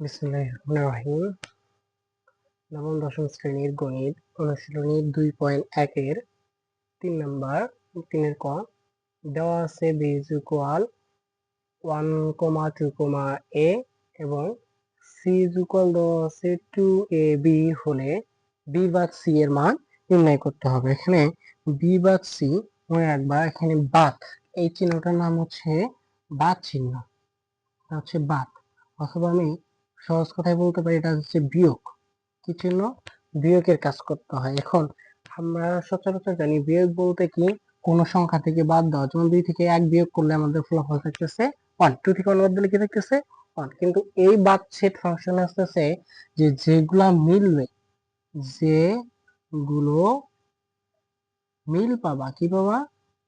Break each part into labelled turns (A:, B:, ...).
A: বিসমিল্লাহির রহমানির রহিম। নবম দশম শ্রেণীর গণিত অনুশীলনী 2.1 এর 3 নাম্বার 3 ক দেওয়া আছে b is equal 1, 2, a এবং c is equal দেওয়া আছে 2ab হলে b বা c এর মান নির্ণয় করতে হবে। এখানে b বা c মনে রাখবা, এখানে বাদ, এই চিহ্নটার নাম হচ্ছে বাদ চিহ্ন, হচ্ছে বাদ, অথবা আমি সহজ কথায় বলতে পারি এটা হচ্ছে বিয়োগ। কি চিহ্ন? বিয়োগের কাজ করতে হয়। এখন আমরা সচরাচর জানি বিয়োগ বলতে কি, কোন সংখ্যা থেকে বাদ দেওয়া। যেমন 2 থেকে 1 বিয়োগ করলে আমাদের ফলাফল থাকতেছে 1, 2 থেকে 1 বাদ দিলে কি থাকতেছে 1। কিন্তু এই বাদ সেট ফাংশন আসতেছে যে যেগুলা মিলবে, যেগুলো মিল পাবা, কি পাবা?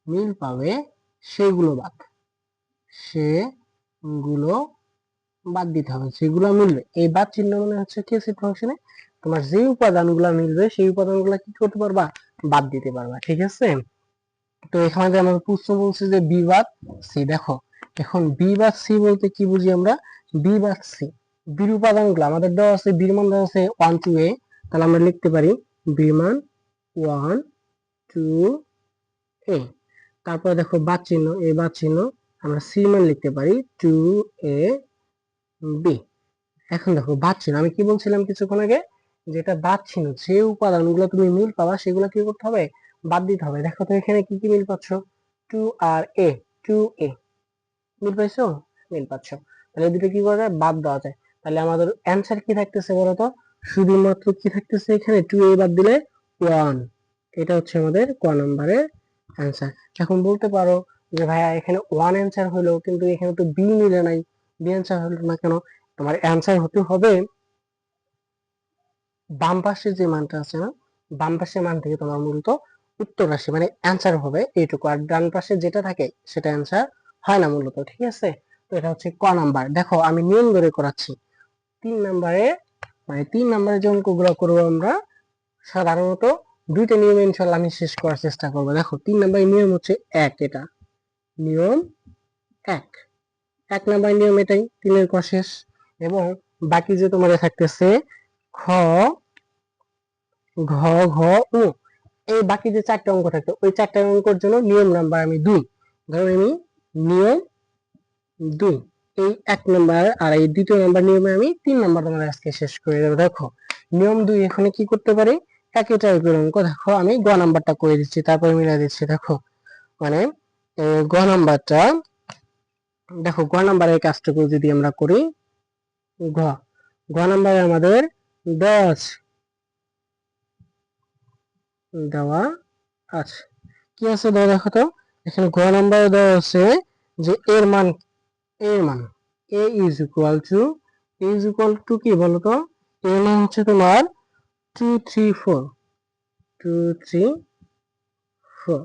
A: মিল পাবে, সেগুলো বাদ, সেগুলো বাদ দিতে হবে, যেগুলো মিলবে। এই বাদ চিহ্ন মানে হচ্ছে কি, সেট ফাংশনে তোমার যে উপাদানগুলো মিলবে সেই উপাদানগুলো কি করতে পারবা? বাদ দিতে পারবা। ঠিক আছে? তো এখানে যে আমাদের প্রশ্ন বলছে যে বি বাদ সি। দেখো এখন বি বাদ সি বলতে কি বুঝি আমরা? বি বাদ সি, বির উপাদানগুলো আমাদের দেওয়া আছে, বির মান দেওয়া আছে 1 2 a, তাহলে আমরা লিখতে পারি বির মান 1 2 a। তারপরে দেখো বাদ চিহ্ন, এই বাদ চিহ্ন আমরা সি মান লিখতে পারি 2 a b। এখন দেখো বাদ চিহ্ন, আমি কি বলছিলাম কিছুক্ষণ আগে, যেটা বাদ চিহ্ন, যে উপাদানগুলো তুমি মিল পাবা সেগুলো কি করতে হবে? বাদ দিতে হবে। দেখো তো এখানে কি কি মিল পাচ্ছ? 2 আর a, 2a মিল পাইছো? মিল পাচ্ছ, তাহলে দুটো কি করা যায়? বাদ দেওয়া যায়। তাহলে আমাদের অ্যান্সার কি থাকতেছে বলতো? শুধুমাত্র কি থাকতেছে এখানে? 2a বাদ দিলে 1। এটা হচ্ছে আমাদের ক নম্বরের অ্যান্সার। এখন বলতে পারো যে ভাইয়া এখানে 1 অ্যান্সার হলো, কিন্তু এখানে তো বি মিলে নাই, বি অ্যান্সার হলো না কেন? তোমার অ্যান্সার হতে হবে বাম পাশে যে মানটা আছে না, বাম পাশের মান থেকে তোমার মূলত উত্তর রাশি মানে অ্যান্সার হবে এইটুকু, আর ডান পাশে যেটা থাকে সেটা অ্যান্সার হয় না মূলত। ঠিক আছে? তো এটা হচ্ছে ক নাম্বার। দেখো আমি নিয়ম ধরে করাচ্ছি। 3 নাম্বারে, মানে 3 নাম্বারে যে অঙ্কগুলো করবো আমরা সাধারণত দুইটা নিয়ম ইনশাল্লাহ আমি শেষ করার চেষ্টা করবো। দেখো 3 নাম্বারের নিয়ম হচ্ছে 1, এটা নিয়ম 1, 1 নাম্বারের নিয়ম এটাই, 3 ক শেষ। এবং বাকি যে তোমার থাকতেছে খ, ঘ, ঘ, উ, এই বাকি যে 4টা অঙ্ক থাকে, ওই 4টা অঙ্কের জন্য নিয়ম নাম্বার আমি 2। ধরো আমি নিয়ম 2, এই 1 নাম্বার আর এই দ্বিতীয় নাম্বার নিয়মে আমি 3 নাম্বার তোমার আজকে শেষ করে দেবো। দেখো নিয়ম 2 এখানে কি করতে পারি? একই টাইপের অঙ্ক। দেখো আমি গ নাম্বারটা করে দিচ্ছি, তারপরে মিলাই দিচ্ছি। দেখো মানে গ নাম্বারটা, দেখো গ নাম্বারের কাজটুকু যদি আমরা করি, ঘ, ঘ নাম্বারে আমাদের 10 দেওয়া আছে। কি আছে দেওয়া? দেখো তো এখানে ঘ নাম্বারে দেওয়া আছে যে এর মান, এর মান a ইজ ইকুয়াল টু কি বলতো? এর মান হচ্ছে তোমার 2 3 4, 2 3 4।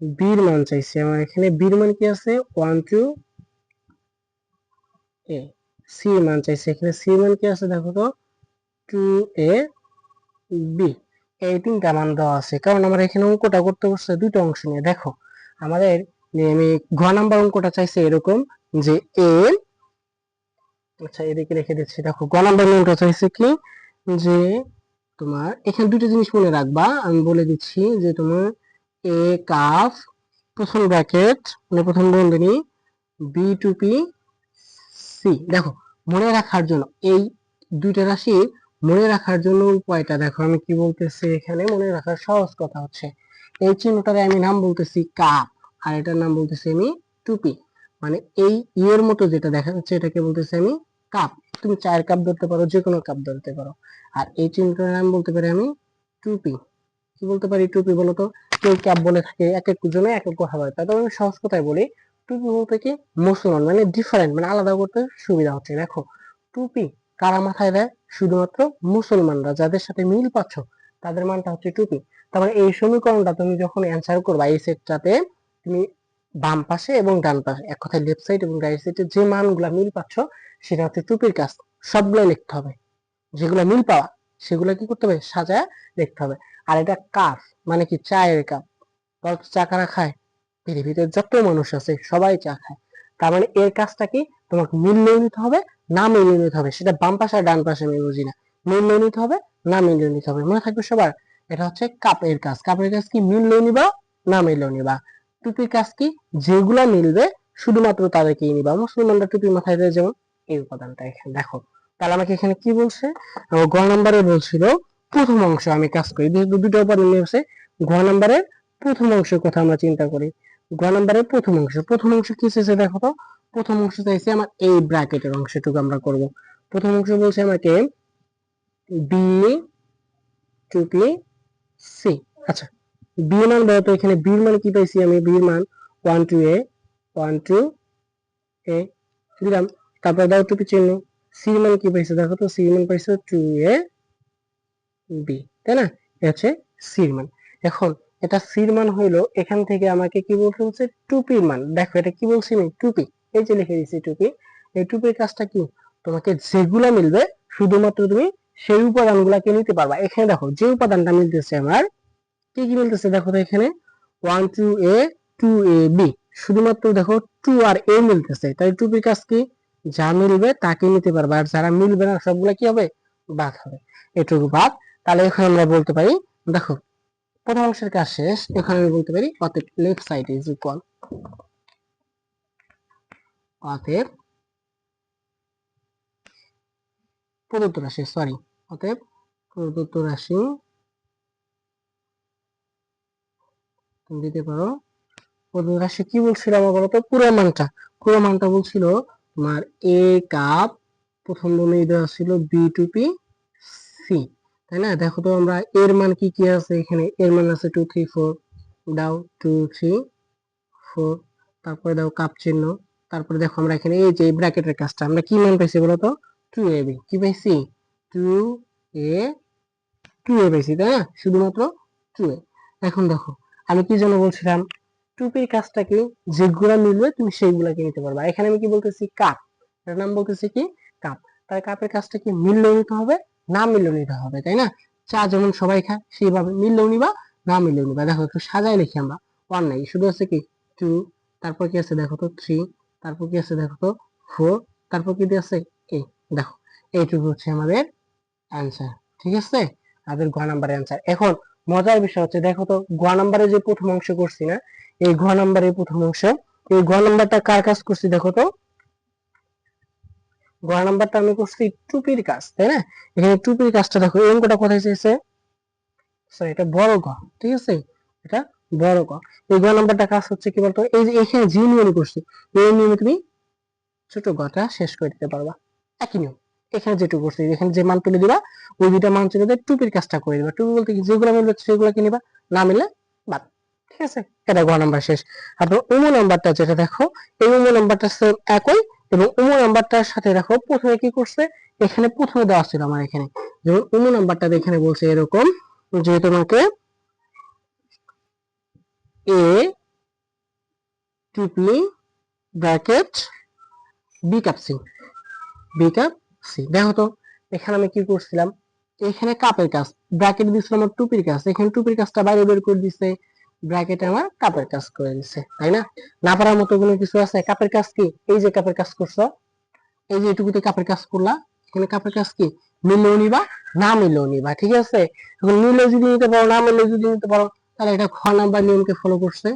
A: বির মান চাইছে আমার, এখানে বির মান কি আছে? 1 2 a। সি মান চাইছে, এখানে সি মান কি আছে দেখো তো? 2 a b। এই 3টা মান দেওয়া আছে, কারণ আমরা এখানে অঙ্কটা করতে বসছে দুটো অংশ নিয়ে। দেখো আমাদের আমি ঘ নাম্বার অঙ্কটা চাইছে এরকম যে এ, আচ্ছা এদিকে রেখে দিচ্ছি। দেখো গ নাম্বার নিয়মটা চাইছে কি, যে তোমার এখানে দুটো জিনিস মনে রাখবা, আমি বলে দিচ্ছি যে তোমার এ কাফ, প্রথম ব্র্যাকেট মানে প্রথম বন্ধনী, বি টু পি সি। দেখো মনে রাখার জন্য এই দুইটা রাশি মনে রাখার জন্য উপায়টা দেখো আমি কি বলতেছি। এখানে মনে রাখার সহজ কথা হচ্ছে, এই চিহ্নটারে আমি নাম বলতেছি কাপ, আর এটার নাম বলতেছি আমি টুপি। মানে এই ইয়ের মতো যেটা দেখা যাচ্ছে এটাকে বলতেছি আমি কাপ। তুমি 4 কাপ ধরতে পারো, যে কোনো কাপ ধরতে পারো। আর এই চিহ্নটার নাম বলতে পারি আমি টুপি। কি বলতে পারি? টুপি। বলতো কেউ ক্যাপ বলে থাকে, এক এক জনে এক এক কথা বলে, তাই আমি সহজ কথায় বলি টুপি বলতে কি মুসলমান, মানে ডিফারেন্ট, মানে আলাদা করতে সুবিধা হচ্ছে। দেখো টুপি কারা মাথায় দেয়? শুধুমাত্র মুসলমানরা, যাদের সাথে মিল পাচ্ছ তাদের মানটা হচ্ছে টুপি। তারপরে এই সমীকরণটা তুমি যখন অ্যান্সার করবা এই সেটটাতে, তুমি বাম পাশে এবং ডান পাশে, এক কথায় লেফট সাইড এবং রাইট সাইডে যে মানগুলা মিল পাচ্ছ সেটা হচ্ছে টুপির কাজ। সবগুলো লিখতে হবে, যেগুলো মিল পাওয়া সেগুলো কি করতে হবে? সাজায় লিখতে হবে। আর এটা কাপ মানে কি? চায়ের কাপ। বলতো চা কারা খায়? পৃথিবীতে যত মানুষ আছে সবাই চা খায়। তার মানে এর কাজটা কি? তোমাকে মূল্য নিতে হবে না মিলিয়ে নিতে হবে, সেটা বাম পাশে আর ডান পাশে আমি বুঝি না, মিলিয়ে নিতে হবে, না মিলিয়ে নিতে হবে, মনে থাকবে সবার। এটা হচ্ছে কাপের কাজ। কাপের কাজ কি? মিলিয়ে নিবা, না মিলিয়ে নিবা। টুপির কাজ কি? যেগুলা মিলবে শুধুমাত্র তাদেরকেই নিবা। মুসলমানরা টুপি মাথায় দেয় যেমন, এই উপাদানটা এখানে দেখো। তাহলে আমাকে এখানে কি বলছে? গ নম্বরে বলছিল প্রথম অংশ আমি কাজ করি, দুটো উপাদান নিয়েছে। গ নম্বরের প্রথম অংশের কথা আমরা চিন্তা করি। গ নম্বরের প্রথম অংশ কি চেয়েছে দেখো তো। প্রথম অংশ চাইছে আমার এই ব্র্যাকেটের অংশটুকু আমরা করব। প্রথম অংশ বলছে আমাকে বি টুপি সি। আচ্ছা, বি মান বলতো, এখানে বি মান কি পাইছি আমি? বি মান 1 2 এ 1 2 এ দিলাম, তারপর দাও টুপি চিহ্ন। সি মান কি পাইছে দেখো তো, সি মান পাইছে 2 এ বি, তাই না? এটা হচ্ছে সির মান। এখন এটা সির মান হইলো, এখান থেকে আমাকে কি বলতে হচ্ছে? টুপির মান। দেখো এটা কি বলছি আমি? টুপি, এই যে লিখে দিয়েছি টুপি। এই টুপির কাজটা কি? তোমাকে যেগুলা মিলবে শুধুমাত্র তুমি সেই উপাদানগুলাকে নিতে পারবা। এখানে দেখো যে উপাদানটা মিলতেছে আমার, কি কি মিলতেছে দেখো তো। এখানে 1 2 এ 2 এ বি, শুধুমাত্র দেখো 2 আর এ মিলতেছে। তাই টুপির কাজ কি? যা মিলবে তাকে নিতে পারবা, আর যারা মিলবে না সবগুলা কি হবে? বাদ হবে। এটুকু বাদ। তাহলে এখন আমরা বলতে পারি, দেখো প্রথম অংশের কাজ শেষ, এখন আমি বলতে পারি অতএব লেফট সাইড ইজ ইকুয়াল, অতএব প্রদত্ত রাশি, সরি, অতএব প্রদত্ত রাশি তুমি দিতে পারো। প্রদত্ত রাশি কি বলছিল আমার বলতো? পুরো মানটা বলছিল তোমার এ কাপ, প্রথম বলেই দেওয়া ছিল বি টুপি সি, তাই না? দেখো তো আমরা এর মান কি কি আছে এখানে? এর মান আছে 2 3 4, দাও 2 3 4, তারপরে দাও কাপ চিহ্ন। তারপরে দেখো আমরা এখানে এই যে ব্র্যাকেটের কাজটা আমরা কি মান পাইছি বলতো? 2ab, কি পাইছি? 2a, 2a পাইছি, তাই না? শুধুমাত্র 2a। এখন দেখো আমি কি জন্য বলছিলাম? টুপির কাজটা কি? যেগুলা মিলবে তুমি সেইগুলাকে নিতে পারবা। এখানে আমি কি বলতেছি? কাপ, এর নাম বলতেছি কি? কাপ। তাই কাপের কাজটা কি? মিললেও নিতে হবে, না মিললেও নিতে হবে, তাই না? চা যেমন সবাই খায় সেইভাবে মিললেও নিবা, না মিললেও নিবা। দেখো একটু সাজায় লিখি আমরা, 1 নাই, শুধু আছে কি 2, তারপর কি আছে দেখো তো 3, তারপর কি আছে দেখো তো 4, তারপর কি আছে এই, দেখো এইটুকু হচ্ছে আমাদের অ্যান্সার। ঠিক আছে, আমাদের গ নাম্বারের অ্যান্সার। এখন মজার বিষয় হচ্ছে দেখো তো, গ নাম্বারে যে প্রথম অংশ করছি না, এই ঘ নাম্বারের প্রথম অংশ, এই ঘ নাম্বারটা কার কাজ করছি দেখো তো? ঘ নাম্বারটা আমি করছি টুপির কাজ, তাই না? এখানে টুপির কাজটা দেখো, এই অঙ্কটা কোথায় চেয়েছে? সরি, এটা বড় ঘ, ঠিক আছে, এটা বড় ঘ। এই ঘ নাম্বারটা কাজ হচ্ছে কি বলতো? এই যে এখানে যে নিয়ম করছি, এই নিয়মে তুমি ছোট ঘটা শেষ করে দিতে পারবা। একই নিয়ম, এখানে যেটুকু করছি, এখানে যে মান তুলে দিবা, ওই দুইটা মান তুলে দিয়ে টুপির কাজটা করে দিবা। টুপি বলতে কি? যেগুলো মিলবে সেগুলো কি নিবা, না মিললে বাদ। ঠিক আছে, এটা গ নাম্বার শেষ। তারপর উম নাম্বারটা যেটা দেখো, এই উম নাম্বারটা সেম একই, এবং উম নাম্বারটার সাথে দেখো প্রথমে কি করছে? এখানে প্রথমে দেওয়া ছিল আমার এখানে, যেমন উম নাম্বারটা এখানে বলছে এরকম যে তোমাকে A triply bracket B cup C, B cup C. দেখো তো এখানে আমি কি করছিলাম? এখানে কাপের কাজ, ব্র্যাকেট দিছিল আমার টুপির কাজ, এখানে টুপির কাজটা বাইরে বের করে দিছে, ব্র্যাকেটে আমার কাপের কাজ করে দিছে, তাই না? না পারার মতো কোনো কিছু আছে? কাপের কাজ কি? এই যে কাপের কাজ করছো, এই যে এটুকুতে কাপের কাজ করলা, এখানে কাপের কাজ কি? মিললেও নিবা, না মিললেও নিবা। ঠিক আছে, এখন মিললে যদি নিতে পারো, না মিললে যদি নিতে পারো, তাহলে এটা খ নাম্বার নিয়মকে ফলো করছে।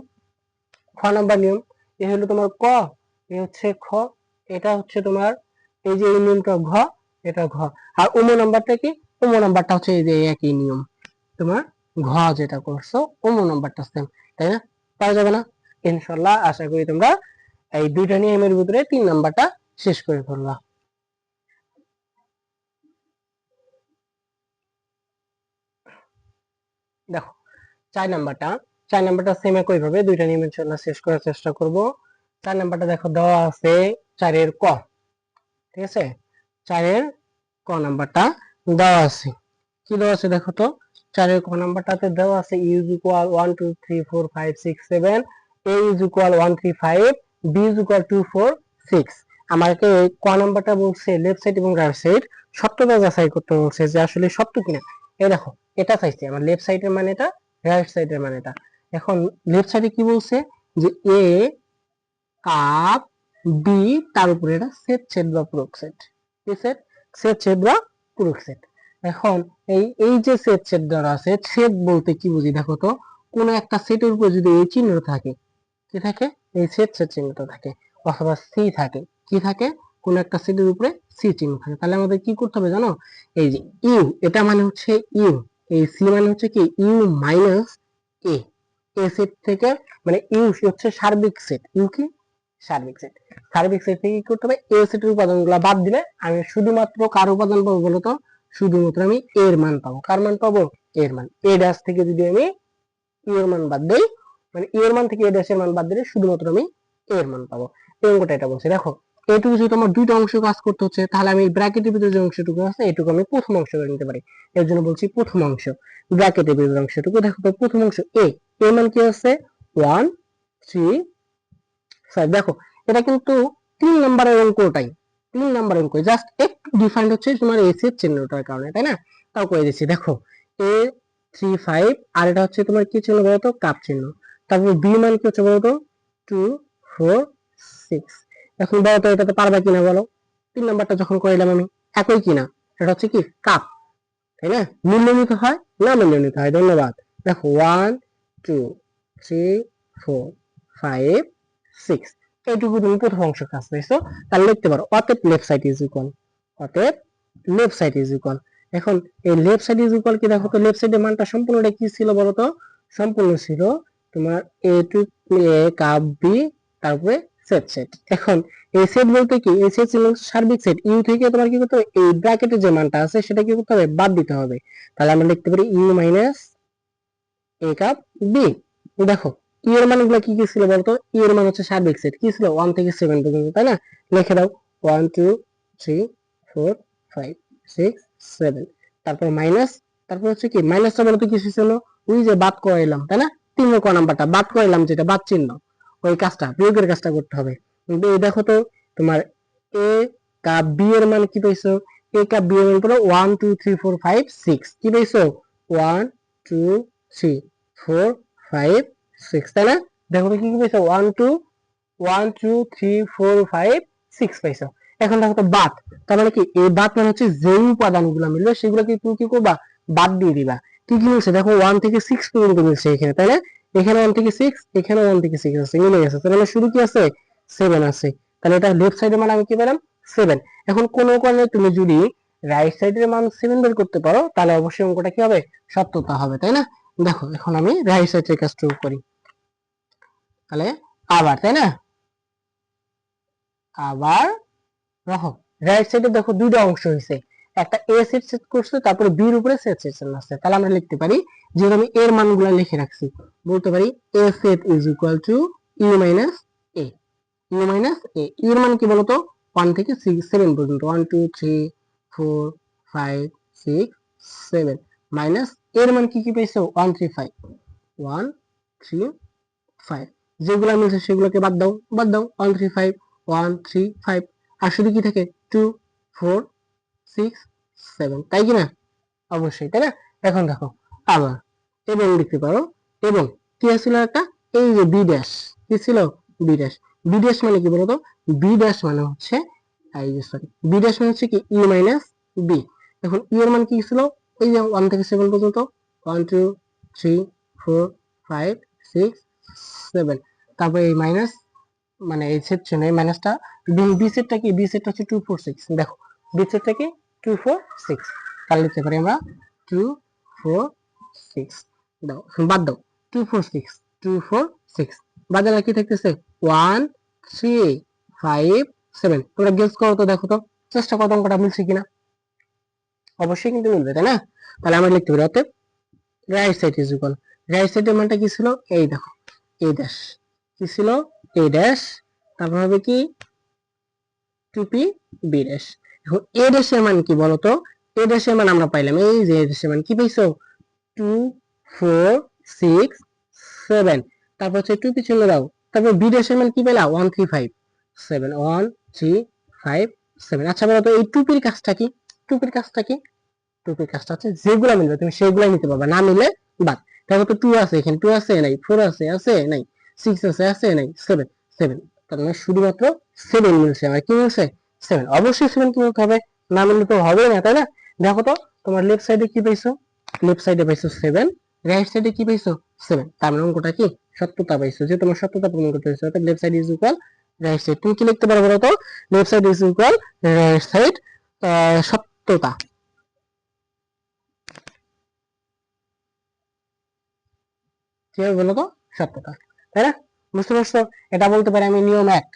A: খ নাম্বার নিয়ম, এ হলো তোমার ক, এ হচ্ছে খ, এটা হচ্ছে তোমার এই যে এই নিয়মটা ঘ, এটা ঘ। আর উম নাম্বারটা কি? উম নাম্বারটা হচ্ছে এই যে একই নিয়ম, তোমার ঘ যেটা করছো উম নাম্বারটা সেম, তাই না? পারা যাবে না? ইনশাল্লাহ আশা করি তোমরা এই দুইটা নিয়মের ভিতরে 3 নাম্বারটা শেষ করে ফেলবা। দেখো 4 নাম্বারটা সেম একই ভাবে দুইটা নিয়মের জন্য শেষ করার চেষ্টা করব। 4 নাম্বারটা দেখো দেওয়া আছে 4 এর ক, ঠিক আছে, 4 এর ক নাম্বারটা দেওয়া আছে। কি দেওয়া আছে দেখো তো? 4 এর ক নাম্বারটাতে দেওয়া আছে U is equal 1 2 3 4 5 6 7, A is equal 1 3 5, B is equal 2 4 6। আমাকে ক নাম্বারটা বলছে লেফট সাইড এবং রাইট সাইড সত্যতা যাচাই করতে বলছে যে আসলে সত্য কিনা। এই দেখো এটা চাইছে আমার, লেফট সাইডের মানে এটা, রাইট সাইডের মানে এটা। এখন লেফট সাইডে কি বলছে? যে এ কাপ বি, তার উপরে এটা সেট ছেদ বা পূরক সেট, কি সেট? সেট সেট বা পূরক সেট। এখন এই যে সেট সেট দ্বারা আছে, সেট বলতে কি বুঝি দেখো তো, কোন একটা সেটের উপর যদি এই চিহ্ন থাকে, কি থাকে? এই সেট সেট চিহ্নটা থাকে, অথবা সি থাকে, কি থাকে? কোন একটা সেটের উপরে সি চিহ্ন থাকে। তাহলে আমাদের কি করতে হবে জানো? এই যে ইউ, এটা মানে হচ্ছে ইউ, এই সি মানে হচ্ছে কি U minus A, A set থেকে, মানে ইউ হচ্ছে সার্বিক সেট, ইউ কি সার্বিক সেট, সার্বিক সেট থেকে কি করতে হবে? এ সেটের উপাদানগুলো বাদ দিলে আমি শুধুমাত্র কার উপাদান পাবো বলতো? শুধুমাত্র আমি এর মান পাবো। কার মান পাবো? এর মান। এ ড্যাশ থেকে যদি আমি এর মান বাদ দেই, মানে এর মান থেকে এ ড্যাশের মান বাদ দিলে শুধুমাত্র আমি এর মান পাবো। এই অঙ্কটা এটা বলছে। দেখো এইটুকু যদি আমার দুইটা অংশ কাজ করতে হচ্ছে, তাহলে আমি ব্র্যাকেটের ভিতরে যে অংশটুকু আছে এটুকু আমি প্রথম অংশ করে নিতে পারি। এর জন্য বলছি প্রথম অংশ, ব্র্যাকেটের ভিতরে অংশটুকু। দেখো তো প্রথম অংশ এ, এর মান কি আছে? 1 3 5। দেখো এটা কিন্তু 3 নাম্বারের অঙ্কটাই, 3 নাম্বারের অঙ্ক, জাস্ট একটু ডিফারেন্ট হচ্ছে তোমার এস এর চিহ্নটার কারণে, তাই না? তাও করে দিচ্ছি। দেখো এ 3 5, আর এটা হচ্ছে তোমার কি চিহ্ন বলতো? কাপ চিহ্ন। তারপর বি মান কি হচ্ছে বলতো? 2 4 6। এখন বলো তো এটাতে পারবা কিনা বলো? 3 নাম্বারটা যখন কইলাম আমি, একই কিনা? এটা হচ্ছে কি কাপ, তাই না? মূল্য নিতে হয় না, মূল্য নিতে হয়। ধন্যবাদ। দেখো 1 2 3 4 5 6, এইটুকু তুমি প্রথম অংশ কাজ পেয়েছো। তাহলে লিখতে পারো অতএব লেফট সাইড ইজ ইকুয়াল, অতএব লেফট সাইড ইজ ইকুয়াল। এখন এই লেফট সাইড ইজ ইকুয়াল কি? দেখো তো লেফট সাইডের মানটা সম্পূর্ণটা কি ছিল বলো তো? সম্পূর্ণ ছিল তোমার এ টু এ কাপ বি, তারপরে সেট সেট। এখন এই সেট বলতে কি? এই সেট ছিল সার্বিক সেট। ইউ থেকে তোমার কি করতে হবে? এই ব্র্যাকেটে যে মানটা আছে সেটা কি করতে হবে? বাদ দিতে হবে। তাহলে আমরা লিখতে পারি U minus A cup B. দেখো ই এর মানগুলো কি কি ছিল বলতো? ই এর মান হচ্ছে সার্বিক সেট, কি ছিল? 1 থেকে 7 পর্যন্ত, তাই না? লিখে দাও 1 2 3 4 5 6 7, তারপর মাইনাস, তারপর হচ্ছে কি মাইনাসটা বলতে কিছু ছিল? ওই যে বাদ করাইলাম, তাই না? 3 ক নাম্বারটা বাদ করাইলাম, যেটা বাদ চিহ্ন, ওই কাজটা, বিয়োগের কাজটা করতে হবে। কিন্তু এই দেখো তো তোমার এ কাপ বি এর মান কি পাইছো? এ কাপ বি এর মান পড়ো 1 2 3 4 5 6, কি পাইছো? 1 2 3 4 5 6, তাই না? দেখো তো কি কি পাইছো? 1 2 1 2 3 4 5 6 পাইছো। এখন দেখো তো বাদ, তার মানে কি এই বাদ মানে হচ্ছে যে উপাদানগুলো মিলবে সেগুলোকে তুমি কি করবা? বাদ দিয়ে দিবা। কি কি মিলছে? দেখো 1 থেকে 6 পর্যন্ত মিলছে এখানে, তাই না? এখানে 1 থেকে 6, এখানে 1 থেকে 6 আছে, মিলে গেছে। তার মানে শুধু কি আছে? 7 আছে। তাহলে এটা লেফট সাইডের মান আমি কি পেলাম? 7। এখন কোন কারণে তুমি যদি রাইট সাইডের মান 7 বের করতে পারো, তাহলে অবশ্যই অঙ্কটা কি হবে? সত্যতা হবে, তাই না? দেখো এখন আমি রাইট সাইডের কাজটুকু করি। তাহলে আবার, তাই না? আবার দেখো রাইট সাইডে দেখো দুইটা অংশ হয়েছে, একটা এ সেট সেট করছে, তারপরে বি এর উপরে সেট সেট আসছে। তাহলে আমরা লিখতে পারি, যেহেতু আমি এর মানগুলো লিখে রাখছি, বলতে পারি A set is equal to U minus A, U minus A. এর মান কি বলতো? 1 থেকে 7 পর্যন্ত, 1 2 3 4 5 6 7, মাইনাস এর মান কি কি পেয়েছো? 1 3 5, 1 3 5, যেগুলো মিলছে সেগুলোকে বাদ দাও, বাদ দাও। 1 3 5 1 3 5, আর শুধু কি থাকে? 2 4 6 7, তাই কি না? অবশ্যই, তাই না? এখন দেখো আবার এবং লিখতে পারো, এবং কি ছিল একটা? এই যে বি ড্যাশ, কি ছিল? B dash. বি ড্যাশ মানে কি বলতো? বি ড্যাশ মানে হচ্ছে, এই যে সরি, বি ড্যাশ মানে হচ্ছে কি ই মাইনাস বি। এখন ই এর মান কি ছিল? এই যে 1 থেকে 7 পর্যন্ত, 1 2 3 4 5 6 7, তারপর এই মাইনাস, মানে এই সেকশন এই মাইনাসটা, বি সেটটা কি? বি সেটটা হচ্ছে 2 4 6। দেখো বি সেটটা কি? 2 4 6। তাহলে লিখতে পারি আমরা 2 4 6, দাও বাদ দাও, 2 4 6 2 4 6, বাদ দিলে কি থাকতেছে? 1 3 5 7। তোমরা গেস করো তো, দেখো তো চেষ্টা করো অঙ্কটা মিলছে কিনা। অবশ্যই কিন্তু মিলবে, তাই না? তাহলে আমরা লিখতে পারি অতএব right side is equal, right সাইডের মানটা কি ছিল? এই দেখো এ ড্যাশ, কি ছিল? এ ড্যাশ, তারপর হবে কি? 2p B dash. এখন এ ড্যাশের মান কি বলতো? এ ড্যাশের মান আমরা পাইলাম, এই যে এ ড্যাশের মান কি পাইছো? 2 4 6 7, তারপর হচ্ছে 2p চলে দাও, তারপর বি ড্যাশের মান কি পেলা? 1 3 5 7, 1 3 5 7। আচ্ছা বলো তো এই 2pর কাজটা কি? 2pর কাজটা কি? 2pর কাজটা হচ্ছে যেগুলো মিলবে তুমি সেগুলাই নিতে পারবে, না মিলে বাদ। দেখো তো 2 আছে, এখানে 2 আছে নাই, 4 আছে আছে নাই, 6 আছে নাই, 7 তার মানে শুধুমাত্র 7 মিলছে। আমার কি মিলছে? 7। অবশ্যই 7 কি বলতে হবে? না মিললে তো হবে না, তাই না? দেখো তো তোমার লেফট সাইডে কি পাইছো, লেফট সাইডে পাইছো 7, রাইট সাইডে কি পাইছো 7, তার মানে অঙ্কটা কি সত্যতা পাইছো, যে তোমার সত্যতা প্রমাণ করতে হয়েছে, অর্থাৎ left side is equal right side. তুমি কি লিখতে পারো বলো তো, left side is equal right side সত্যতা। কি হবে বলো তো, সত্যতা, তাই না? বুঝতে পারছো? এটা বলতে পারি আমি নিয়ম 1,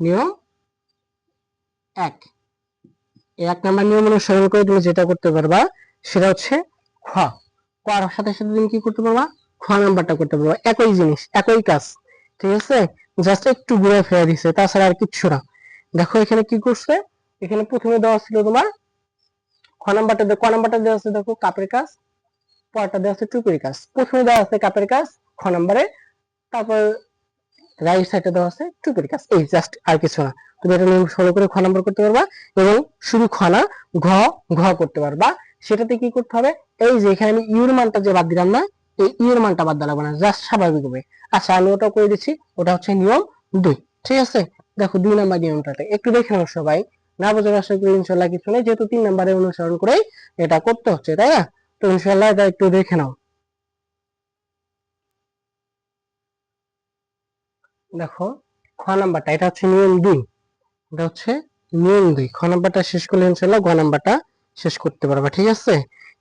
A: নিয়ম 1, এই 1 নাম্বার নিয়ম অনুসরণ করে তুমি যেটা করতে পারবা সেটা হচ্ছে খ, কর সাথে সাথে তুমি কি করতে পারবা, খ নাম্বারটা করতে পারবা, একই জিনিস একই কাজ, ঠিক আছে? জাস্ট একটু ঘুরে ফেরা দিছে, তাছাড়া আর কিচ্ছু না। দেখো এখানে কি করছে, এখানে প্রথমে দেওয়া ছিল তোমার খ নাম্বারটা, ক নাম্বারটা দেওয়া আছে দেখো কাপের কাজ, পরটা দেওয়া আছে টুপির কাজ। প্রথমে দেওয়া আছে কাপের কাজ খ নাম্বারে, তারপর রাইট সাইডে দেওয়া আছে টুপির কাজ, এই জাস্ট, আর কিছু না। তুমি এটা নিয়ম ফলো করে খ নাম্বার করতে পারবা, এবং শুধু খ না ঘ, ঘ করতে পারবা। সেটাতে কি করতে হবে, এই যে এখানে আমি ইউর মানটা যে বাদ দিলাম না, এই ইউর মানটা বাদ দেওয়া লাগবে না, জাস্ট স্বাভাবিক হবে। আচ্ছা আমি ওটা করে দিচ্ছি, ওটা হচ্ছে নিয়ম 2, ঠিক আছে? দেখো 2 নাম্বার নিয়মটাতে একটু দেখে নাও সবাই, না বোঝার আশা করি ইনশাল্লাহ কিছু নেই, যেহেতু 3 নাম্বারে অনুসরণ করেই এটা করতে হচ্ছে, তাই না? তো ইনশাল্লাহ এটা একটু দেখে নাও। দেখো খ নাম্বারটা, এটা হচ্ছে নিয়ম 2, এটা হচ্ছে নিয়ম 2, খ নাম্বারটা শেষ করলে ইনশাআল্লাহ গ নাম্বারটা শেষ করতে পারবা, ঠিক আছে?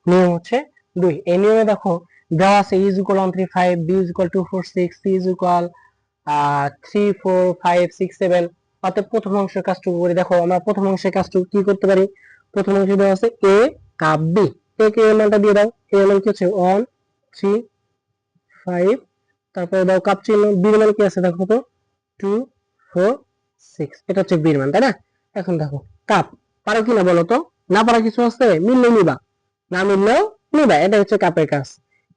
A: নিয়ম হচ্ছে 2, এই নিয়মে দেখো দেওয়া আছে E is equal 1 3 5, B is equal 2 4 6, C is equal 3 4 5 6 7। অর্থাৎ প্রথম অংশের কাজটুকু করি, দেখো আমরা প্রথম অংশের কাজটুকু কি করতে পারি, প্রথম অংশে দেওয়া আছে এ কাপ বি, এ কে এর মানটা দিয়ে দাও, এর মান কি হচ্ছে 1 3 5, তারপরে দাও কাপ চিহ্ন, বি এর মান কি আছে দেখো তো 2 4 6, এটা হচ্ছে বীর মান, তাই না? এখন দেখো কাপ, পারো কিনা বলো তো, না পারা কিছু আছে, মিললে নিবা, না মিললেও নিবা, এটা হচ্ছে কাপের কাজ।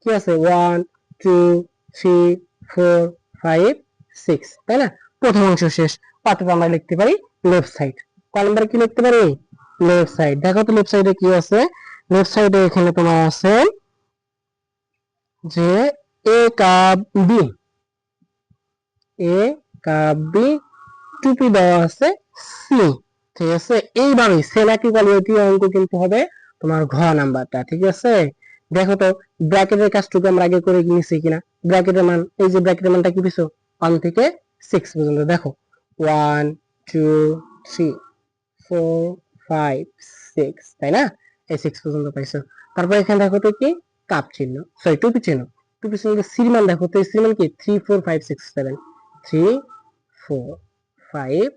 A: কি আছে 1 2 3 4 5 6, তাই না? প্রথম অংশ শেষ, অর্থাৎ আমরা লিখতে পারি লেফট সাইড। ক নাম্বারে কি লিখতে পারি, লেফট সাইড। দেখো তো লেফট সাইডে কি আছে, লেফট সাইডে এখানে তোমার আছে যে এ কাপ বি, এ কাপ বি, টুপি দেওয়া আছে সি, ঠিক আছে? এইভাবে সেম একই কোয়ালিটি অঙ্ক কিন্তু হবে তোমার ঘ নাম্বারটা, ঠিক আছে? দেখো তো ব্র্যাকেটের কাজটুকু আমরা আগে করে নিয়েছি কিনা, ব্র্যাকেটের মান, এই যে ব্র্যাকেটের মানটা কি পেছো 1 থেকে 6 পর্যন্ত, দেখো 1 2 3 4 5 6, তাই না? এই 6 পর্যন্ত পাইছো। তারপর এখানে দেখো তো কি কাপ চিহ্ন, সরি টুপি চিহ্ন, টুপি চিহ্ন সির মান দেখো তো, সির মান কি 3 4 5 6 7, 3 4 5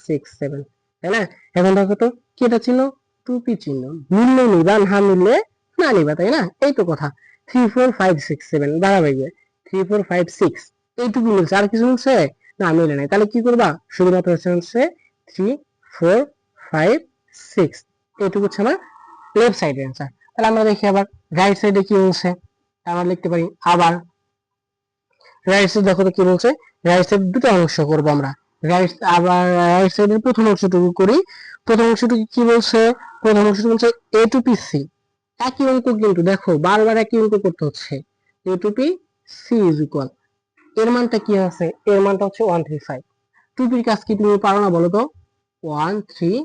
A: 6 7, তাই না? এখন দেখো তো কি এটা চিহ্ন, টুপি চিহ্ন, মিললে নিবা, না মিললে না নিবা, তাই না? এই তো কথা। 3 4 5 6 7 ধারাবাহিক 3 4 5 6, এইটুকু মিলছে, আর কিছু মিলছে না, মিলে নাই। তাহলে কি করবা, শুধুমাত্র হচ্ছে 3 4 5 6, এইটুকু হচ্ছে আমার লেফট সাইডের অ্যান্সার। তাহলে আমরা দেখি আবার রাইট সাইডে কি বলছে, আমরা লিখতে পারি আবার রাইট সাইড। দেখো তো কি বলছে, রাইট সাইড দুটো অংশ করবো আমরা, রাইট, আবার রাইট সাইডের প্রথম অংশটুকু করি। প্রথম অংশটুকু কি বলছে, প্রথম অংশটুকু বলছে এ টু পি সি, একই অঙ্ক কিন্তু দেখো বারবার একই অঙ্ক করতে হচ্ছে, A to P C is equal, এর মানটা কি আছে, এর মানটা হচ্ছে 1 3 5, টুপির কাজ কি তুমি পারো না বলো তো, 1 3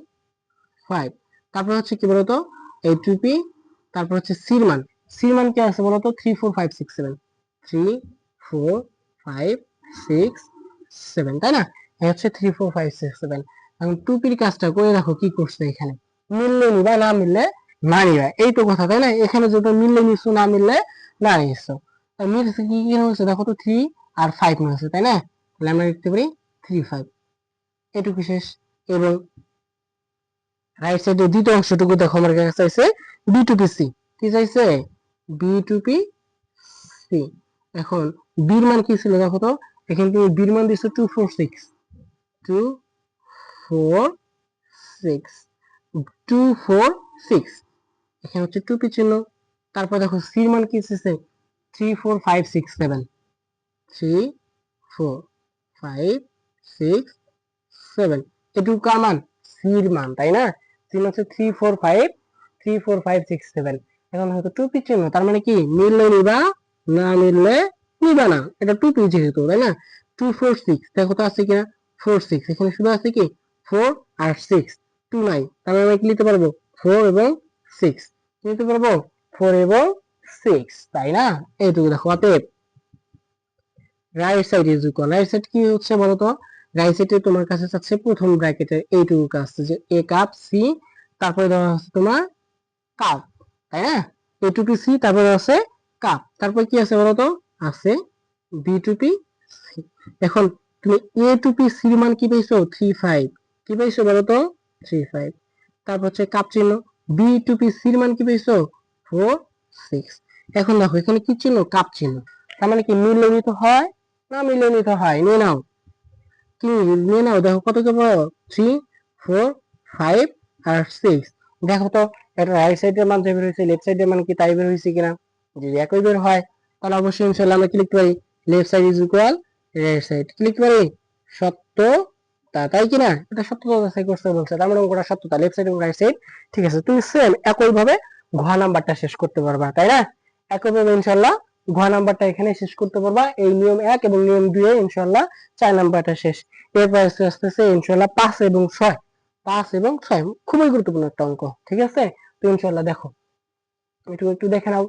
A: 5, তারপর হচ্ছে কি বলতো এই টুপি, তারপর হচ্ছে সির মান, সির মান কি আছে বলতো 3 4 5 6 7, 3 4 5 6 7, তাই না? এই হচ্ছে 3 4 5 6 7। এখন টুপির কাজটা করে দেখো কি করছে, এখানে মিললে নিবা, না মিললে না নিবা, এই তো কথা, তাই না? এখানে যেটা মিললে নিছো, না মিললে না নিছো, মিলছে কি কি হচ্ছে দেখো তো 3 আর 5 মিলছে, তাই না? তাহলে আমরা লিখতে পারি 3 5, এটুকু শেষ। এবং রাইট সাইডে দ্বিতীয় অংশটুকু দেখো আমার কাছে চাইছে বি টু পি সি, কি চাইছে বি টু পি সি। এখন বির মান কি ছিল দেখো তো, এখানে তুমি বির মান দিছো 2 4 6, 2 4 6, 2 4 6, এখানে হচ্ছে টুপি চিহ্ন। তারপর দেখো সির মান কি এসেছে 3 4 5 6 7, 3 4 5 6 7, এটুকু কার মান, সির মান, তাই না? চিহ্ন হচ্ছে 3 4 5 3 4 5 6 7। এখন হয়তো টুপি চিহ্ন, তার মানে কি মিললে নিবা, না মিললে নিবা না, এটা টুপি যেহেতু, তাই না? 2 4 6, দেখো তো আছে কিনা 4 6, এখানে শুধু আছে কি 4 আর 6, 2 নাই, তাহলে আমরা কি লিখতে পারবো 4 এবং 6 লিখতে পারবো 4 এবং 6, তাই না? এইটুকু দেখো। অতএব right side is equal, right side কি হচ্ছে বলো তো? রাইট সাইডে তোমার কাছে চাচ্ছে প্রথম ব্র্যাকেটে এইটুকু কাছে যে a কাপ সি, তারপরে দেওয়া হচ্ছে তোমার কাপ, তাই না? a টু পি সি, তারপরে আছে কাপ, তারপর কি আছে বলো তো? আছে বি টু পি সি। এখন তুমি a টু পি সি এর মান কি পেয়েছো? 3 5, কি পেয়েছো বলো তো? 3 5। তারপর হচ্ছে কাপ চিহ্ন, বি টু পি সি এর মান কি পেয়েছো? 4 6। এখন দেখো এখানে কি চিহ্ন? কাপ চিহ্ন, তার মানে কি মিলিয়ে নিতে হয় না মিলিয়ে নিতে হয়? নিয়ে নাও, কি নিয়ে নাও। দেখো কত কে পাবো? 3 4 5 আর 6। দেখো তো এটা রাইট সাইডের মান যে বের হয়েছে, লেফট সাইডের মান কি তাই বের হয়েছে কিনা? যদি একই বের হয় তাহলে অবশ্যই ইনশাআল্লাহ আমরা কি লিখতে পারি? Left side is equal right side. কি লিখতে পারি? সত্যতা, তাই কিনা? এটা সত্যতা যাচাই করতে বলছে, তার মানে অঙ্কটা সত্যতা, লেফট সাইড এবং রাইট সাইড ঠিক আছে। তুমি সেম একই ভাবে ঘ নাম্বারটা শেষ করতে পারবা, তাই না? একই ভাবে ইনশাআল্লাহ ঘ নাম্বারটা এখানে শেষ করতে পারবা। এই নিয়ম 1 এবং নিয়ম 2 এ ইনশাআল্লাহ 4 নাম্বারটা শেষ। এরপর আসতেছে ইনশাআল্লাহ 5 এবং 6, 5 এবং 6 খুবই গুরুত্বপূর্ণ একটা অঙ্ক, ঠিক আছে? তো ইনশাআল্লাহ দেখো একটু একটু দেখে নাও।